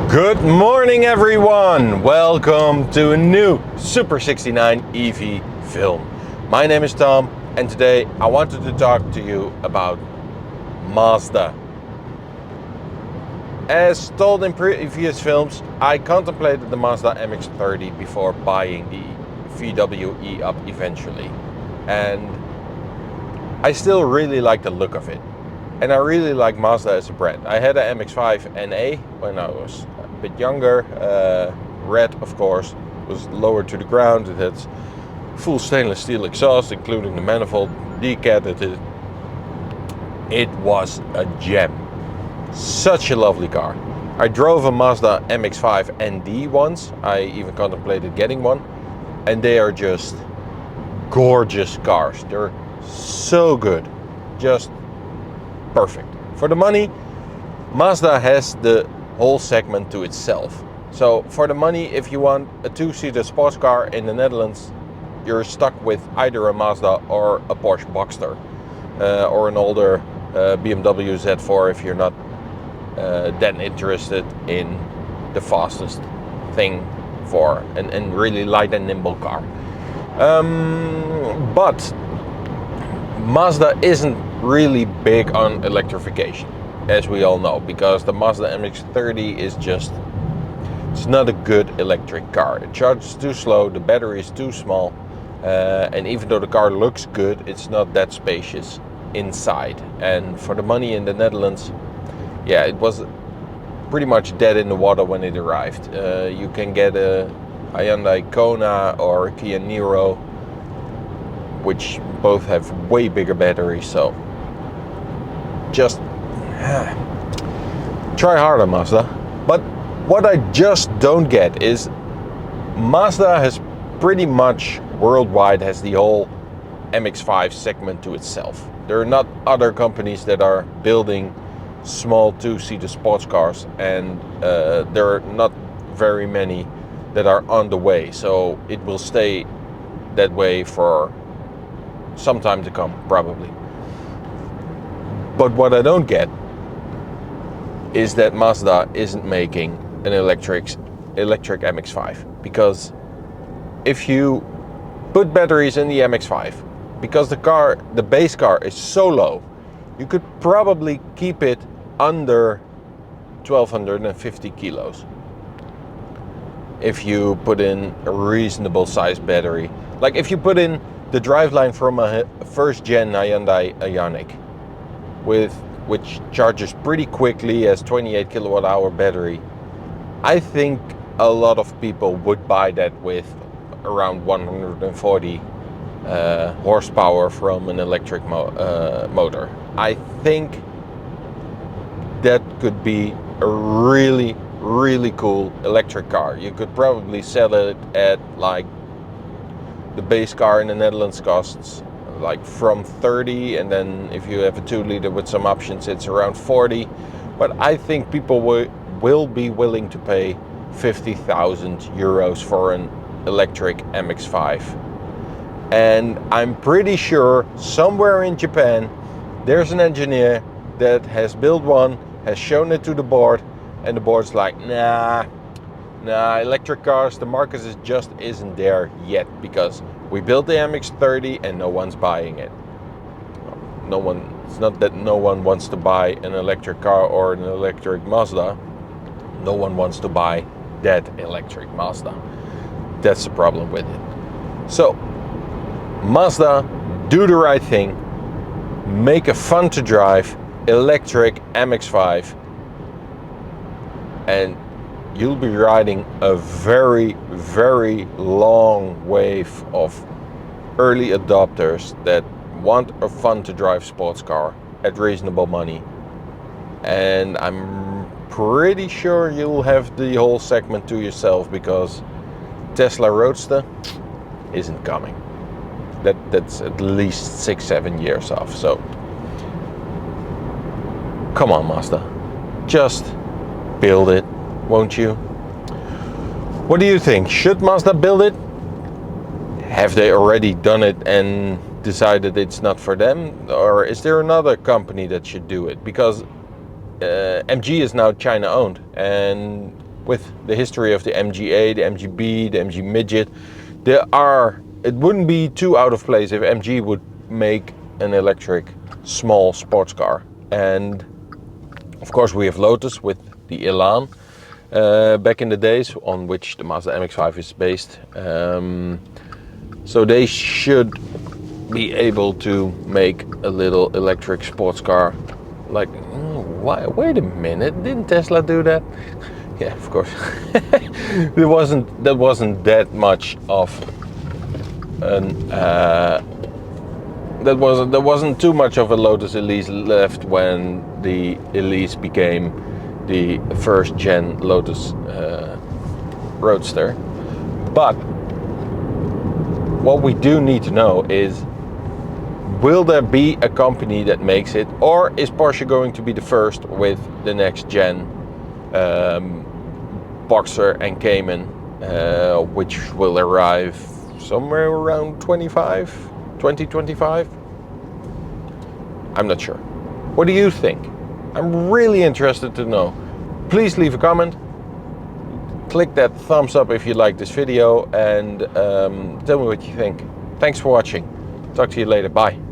Good morning everyone! Welcome to a new Super 69 EV film. My name is Tom and today I wanted to talk to you about Mazda. As told in previous films, I contemplated the Mazda MX-30 before buying the VW E-Up eventually. And I still really like the look of it. And I really like Mazda as a brand. I had an MX-5 NA when I was a bit younger. Red, of course, was lower to the ground. It had full stainless steel exhaust, including the manifold decatted. It was a gem. Such a lovely car. I drove a Mazda MX-5 ND once. I even contemplated getting one. And they are just gorgeous cars. They're so good. Just perfect. For the money, Mazda has the whole segment to itself. So for the money, if you want a two-seater sports car in the Netherlands, you're stuck with either a Mazda or a Porsche Boxster, or an older BMW Z4 if you're not that interested in the fastest thing for an really light and nimble car. But Mazda isn't really big on electrification, as we all know, because the Mazda MX-30 is just, it's not a good electric car. It charges too slow, the battery is too small, and even though the car looks good, it's not that spacious inside. And for the money in the Netherlands, yeah, it was pretty much dead in the water when it arrived. You can get a Hyundai Kona or a Kia Niro, which both have way bigger batteries, so just try harder, Mazda. But what I just don't get is Mazda has pretty much worldwide has the whole MX-5 segment to itself. There are not other companies that are building small two-seater sports cars, and there are not very many that are on the way, so it will stay that way for some time to come, probably. But what I don't get is that Mazda isn't making an electric MX-5, because if you put batteries in the MX-5, because the base car is so low, you could probably keep it under 1250 kilos if you put in a reasonable sized battery. Like if you put in the driveline from a first gen Hyundai Ioniq, which charges pretty quickly, as 28 kilowatt hour battery, I think a lot of people would buy that with around 140 horsepower from an electric motor. I think that could be a really, really cool electric car. You could probably sell it at, like, the base car in the Netherlands costs like from 30, and then if you have a 2-liter with some options, it's around 40. But I think people will be willing to pay 50,000 euros for an electric MX-5. And I'm pretty sure somewhere in Japan there's an engineer that has built one, has shown it to the board, and the board's like, nah, electric cars, the market just isn't there yet, because we built the MX-30 and no one's buying it. It's not that no one wants to buy an electric car or an electric Mazda. No one wants to buy that electric Mazda. That's the problem with it. So, Mazda, do the right thing. Make a fun to drive electric MX-5. And you'll be riding a very, very long wave of early adopters that want a fun to drive sports car at reasonable money. And I'm pretty sure you'll have the whole segment to yourself, because Tesla Roadster isn't coming. That's at least 6-7 years off. So come on, Mazda, just build it, won't you? What do you think? Should Mazda build it? Have they already done it and decided it's not for them? Or is there another company that should do it? Because MG is now China owned, and with the history of the MG8, the MGB, the MG Midget, it wouldn't be too out of place if MG would make an electric small sports car. And of course we have Lotus with the Elan back in the days, on which the Mazda MX-5 is based. So they should be able to make a little electric sports car. Like, wait a minute, didn't Tesla do that? Yeah, of course. That wasn't that much of an there wasn't too much of a Lotus Elise left when the Elise became the first gen Lotus Roadster. But what we do need to know is, will there be a company that makes it, or is Porsche going to be the first with the next gen Boxer and Cayman, which will arrive somewhere around 2025? I'm not sure. What do you think? I'm really interested to know. Please leave a comment. Click that thumbs up if you like this video, and tell me what you think. Thanks for watching. Talk to you later. Bye.